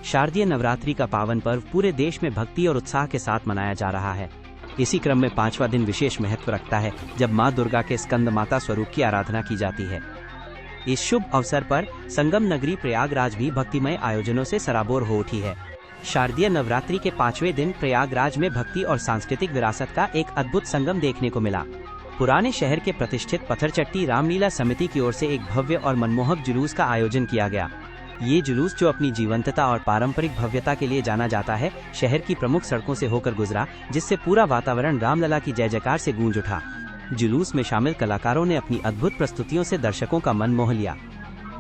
शारदीय नवरात्रि का पावन पर्व पूरे देश में भक्ति और उत्साह के साथ मनाया जा रहा है। इसी क्रम में 5वां दिन विशेष महत्व रखता है, जब मां दुर्गा के स्कंद माता स्वरूप की आराधना की जाती है। इस शुभ अवसर पर संगम नगरी प्रयागराज भी भक्तिमय आयोजनों से सराबोर हो उठी है। शारदीय नवरात्रि के 5वें दिन प्रयागराज में भक्ति और सांस्कृतिक विरासत का एक अद्भुत संगम देखने को मिला। पुराने शहर के प्रतिष्ठित पत्थरचट्टी रामलीला समिति की ओर से एक भव्य और मनमोहक जुलूस का आयोजन किया गया। ये जुलूस, जो अपनी जीवंतता और पारंपरिक भव्यता के लिए जाना जाता है, शहर की प्रमुख सड़कों से होकर गुजरा, जिससे पूरा वातावरण रामलला की जय जयकार से गूंज उठा। जुलूस में शामिल कलाकारों ने अपनी अद्भुत प्रस्तुतियों से दर्शकों का मन मोह लिया।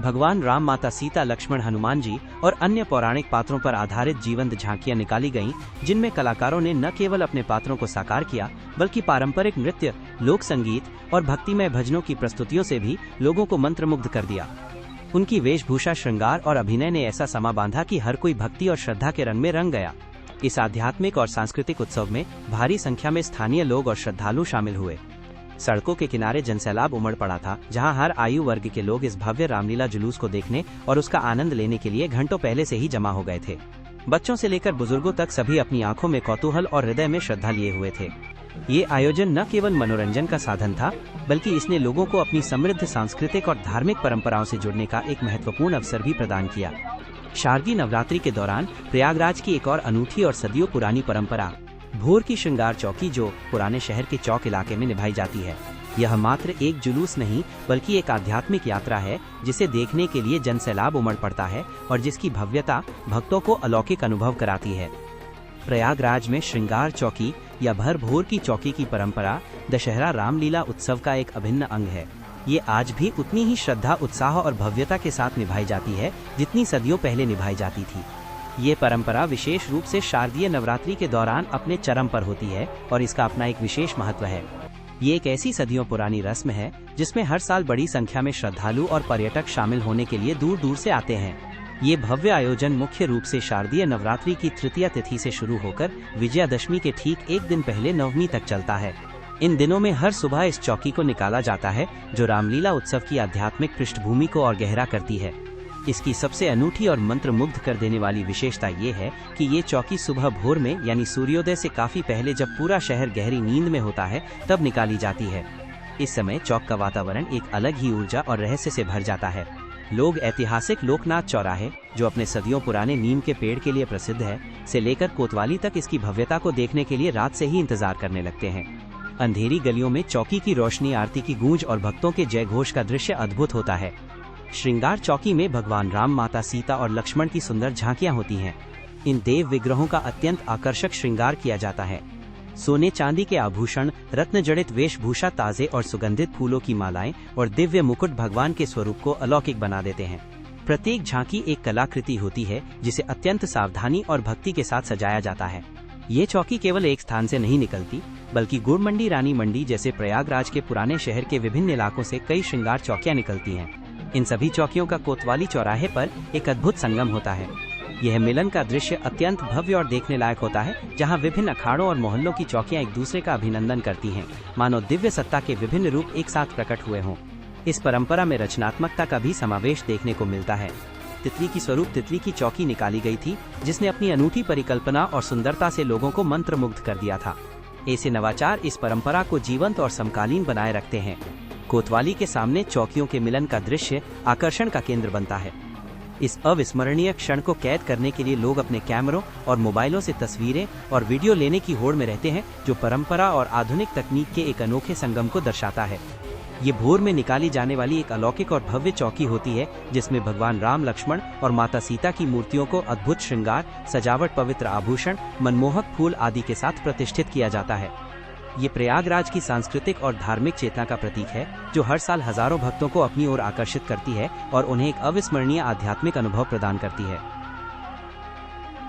भगवान राम, माता सीता, लक्ष्मण, हनुमान जी और अन्य पौराणिक पात्रों पर आधारित जीवंत झांकियां निकाली गईं, जिनमें कलाकारों ने न केवल अपने पात्रों को साकार किया, बल्कि पारंपरिक नृत्य, लोक संगीत और भक्तिमय भजनों की प्रस्तुतियों से भी लोगों को मंत्रमुग्ध कर दिया। उनकी वेशभूषा, श्रृंगार और अभिनय ने ऐसा समा बांधा कि हर कोई भक्ति और श्रद्धा के रंग में रंग गया। इस आध्यात्मिक और सांस्कृतिक उत्सव में भारी संख्या में स्थानीय लोग और श्रद्धालु शामिल हुए। सड़कों के किनारे जनसैलाब उमड़ पड़ा था, जहां हर आयु वर्ग के लोग इस भव्य रामलीला जुलूस को देखने और उसका आनंद लेने के लिए घंटों पहले से ही जमा हो गए थे। बच्चों से लेकर बुजुर्गों तक सभी अपनी आंखों में कौतूहल और हृदय में श्रद्धा लिए हुए थे। ये आयोजन न केवल मनोरंजन का साधन था, बल्कि इसने लोगों को अपनी समृद्ध सांस्कृतिक और धार्मिक परंपराओं से जुड़ने का एक महत्वपूर्ण अवसर भी प्रदान किया। शारदीय नवरात्रि के दौरान प्रयागराज की एक और अनूठी और सदियों पुरानी परंपरा भोर की श्रृंगार चौकी, जो पुराने शहर के चौक इलाके में निभाई जाती है। यह मात्र एक जुलूस नहीं, बल्कि एक आध्यात्मिक यात्रा है, जिसे देखने के लिए जनसैलाब उमड़ पड़ता है और जिसकी भव्यता भक्तों को अलौकिक अनुभव कराती है। प्रयागराज में श्रृंगार चौकी या भर भोर की चौकी की परंपरा दशहरा रामलीला उत्सव का एक अभिन्न अंग है। ये आज भी उतनी ही श्रद्धा, उत्साह और भव्यता के साथ निभाई जाती है, जितनी सदियों पहले निभाई जाती थी। ये परंपरा विशेष रूप से शारदीय नवरात्रि के दौरान अपने चरम पर होती है और इसका अपना एक विशेष महत्व है। ये एक ऐसी सदियों पुरानी रस्म है, जिसमें हर साल बड़ी संख्या में श्रद्धालु और पर्यटक शामिल होने के लिए दूर दूर से आते हैं। ये भव्य आयोजन मुख्य रूप से शारदीय नवरात्रि की तृतीया तिथि से शुरू होकर विजयादशमी के ठीक एक दिन पहले नवमी तक चलता है। इन दिनों में हर सुबह इस चौकी को निकाला जाता है, जो रामलीला उत्सव की आध्यात्मिक पृष्ठभूमि को और गहरा करती है। इसकी सबसे अनूठी और मंत्रमुग्ध कर देने वाली विशेषता ये है कि ये चौकी सुबह भोर में, यानी सूर्योदय से काफी पहले, जब पूरा शहर गहरी नींद में होता है, तब निकाली जाती है। इस समय चौक का वातावरण एक अलग ही ऊर्जा और रहस्य से भर जाता है। लोग ऐतिहासिक लोकनाथ चौराहे, जो अपने सदियों पुराने नीम के पेड़ के लिए प्रसिद्ध है, से लेकर कोतवाली तक इसकी भव्यता को देखने के लिए रात से ही इंतजार करने लगते हैं। अंधेरी गलियों में चौकी की रोशनी, आरती की गूंज और भक्तों के जय घोष का दृश्य अद्भुत होता है। श्रृंगार चौकी में भगवान राम, माता सीता और लक्ष्मण की सुंदर झांकियां होती हैं। इन देव विग्रहों का अत्यंत आकर्षक श्रृंगार किया जाता है। सोने चांदी के आभूषण, रत्न जड़ित वेशभूषा, ताजे और सुगंधित फूलों की मालाएं और दिव्य मुकुट भगवान के स्वरूप को अलौकिक बना देते हैं। प्रत्येक झांकी एक कलाकृति होती है, जिसे अत्यंत सावधानी और भक्ति के साथ सजाया जाता है। ये चौकी केवल एक स्थान से नहीं निकलती, बल्कि गुड़ मंडी, रानी मंडी जैसे प्रयागराज के पुराने शहर के विभिन्न इलाकों से कई श्रृंगार चौकियां निकलती हैं। इन सभी चौकियों का कोतवाली चौराहे पर एक अद्भुत संगम होता है। यह मिलन का दृश्य अत्यंत भव्य और देखने लायक होता है, जहां विभिन्न अखाड़ों और मोहल्लों की चौकियां एक दूसरे का अभिनंदन करती हैं, मानो दिव्य सत्ता के विभिन्न रूप एक साथ प्रकट हुए हों। इस परंपरा में रचनात्मकता का भी समावेश देखने को मिलता है। तितली की स्वरूप तितली की चौकी निकाली गई थी, जिसने अपनी अनूठी परिकल्पना और सुंदरता से लोगों को मंत्रमुग्ध कर दिया था। ऐसे नवाचार इस परंपरा को जीवंत और समकालीन बनाए रखते हैं। कोतवाली के सामने चौकियों के मिलन का दृश्य आकर्षण का केंद्र बनता है। इस अविस्मरणीय क्षण को कैद करने के लिए लोग अपने कैमरों और मोबाइलों से तस्वीरें और वीडियो लेने की होड़ में रहते हैं, जो परंपरा और आधुनिक तकनीक के एक अनोखे संगम को दर्शाता है। ये भोर में निकाली जाने वाली एक अलौकिक और भव्य चौकी होती है, जिसमें भगवान राम, लक्ष्मण और माता सीता की मूर्तियों को अद्भुत श्रृंगार, सजावट, पवित्र आभूषण, मनमोहक फूल आदि के साथ प्रतिष्ठित किया जाता है। ये प्रयागराज की सांस्कृतिक और धार्मिक चेतना का प्रतीक है, जो हर साल हजारों भक्तों को अपनी ओर आकर्षित करती है और उन्हें एक अविस्मरणीय आध्यात्मिक अनुभव प्रदान करती है।